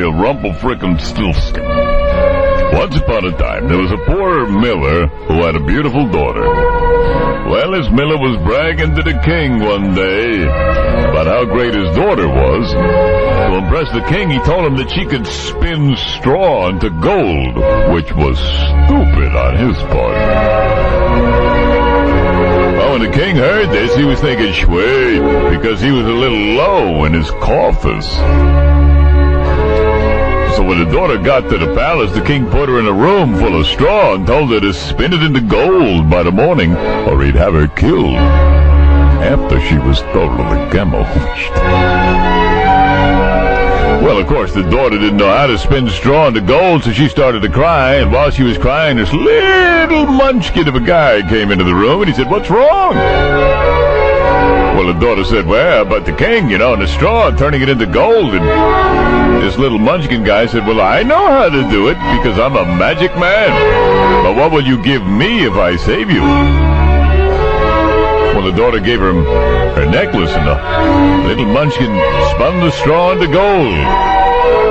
of RumpleStiltSkin. Once upon a time, there was a poor miller who had a beautiful daughter. Well, this miller was bragging to the king one day about how great his daughter was. To impress the king, he told him that she could spin straw into gold, which was stupid on his part. Well, when the king heard this, he was thinking, sweet, because he was a little low in his coffers. So when the daughter got to the palace, the king put her in a room full of straw and told her to spin it into gold by the morning, or he'd have her killed after she was totally camouflaged. Well, of course, the daughter didn't know how to spin straw into gold, so she started to cry, and while she was crying, this little munchkin of a guy came into the room, and he said, "What's wrong?" Well, the daughter said, "Well, but the king, and the straw, turning it into gold." And this little munchkin guy said, "Well, I know how to do it because I'm a magic man. But what will you give me if I save you?" Well, the daughter gave him her necklace, and the little munchkin spun the straw into gold.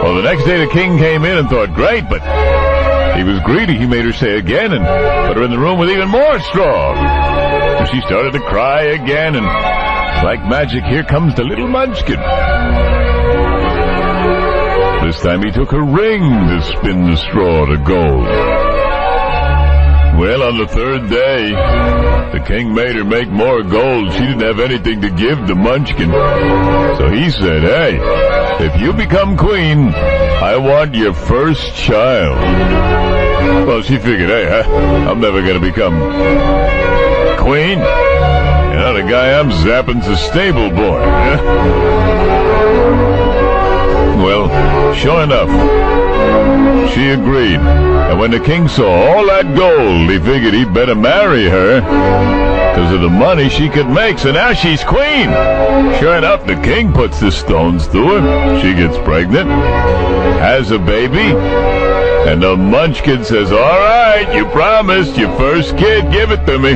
Well, the next day the king came in and thought, great, but he was greedy. He made her say again and put her in the room with even more straw. And she started to cry again, and like magic, here comes the little munchkin. This time he took a ring to spin the straw to gold. Well, on the third day, the king made her make more gold. She didn't have anything to give the munchkin. So he said, "Hey, if you become queen, I want your first child." Well, she figured, hey, I'm never going to become queen. The guy I'm zapping's a stable boy. Well, sure enough, she agreed. And when the king saw all that gold, he figured he'd better marry her because of the money she could make. So now she's queen. Sure enough, the king puts the stones to her. She gets pregnant, has a baby, and the munchkin says, "All right, you promised your first kid, give it to me."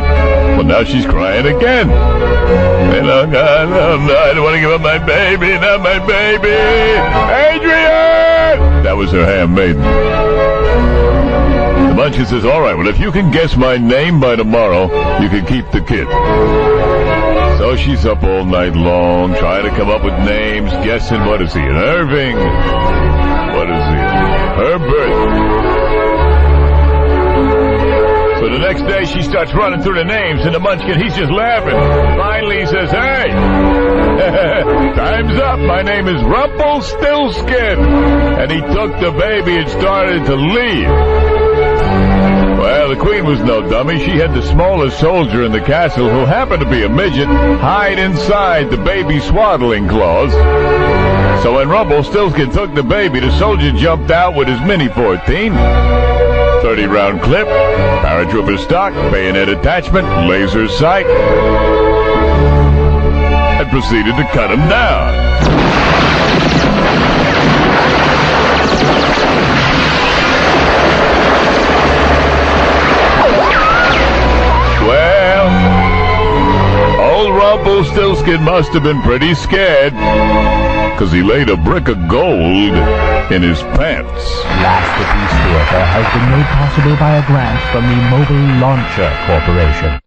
Well, now she's crying again. And oh God, I don't want to give up my baby, not my baby. Adrian! That was her handmaiden. The munchkin says, "All right, well, if you can guess my name by tomorrow, you can keep the kid." So she's up all night long, trying to come up with names, guessing, what is he, an Irving? What is he? Herbert. So the next day she starts running through the names, and the munchkin, he's just laughing. Finally he says, "Hey, time's up. My name is RumpleStiltSkin." And he took the baby and started to leave. Well, the queen was no dummy. She had the smallest soldier in the castle, who happened to be a midget, hide inside the baby's swaddling clothes. So when RumpleStiltSkin took the baby, the soldier jumped out with his Mini 14, 30-round clip, paratrooper stock, bayonet attachment, laser sight, and proceeded to cut him down. Well, old RumpleStiltSkin must have been pretty scared, because he laid a brick of gold in his pants. Masterpiece Theater has been made possible by a grant from the Mobile Launcher Corporation.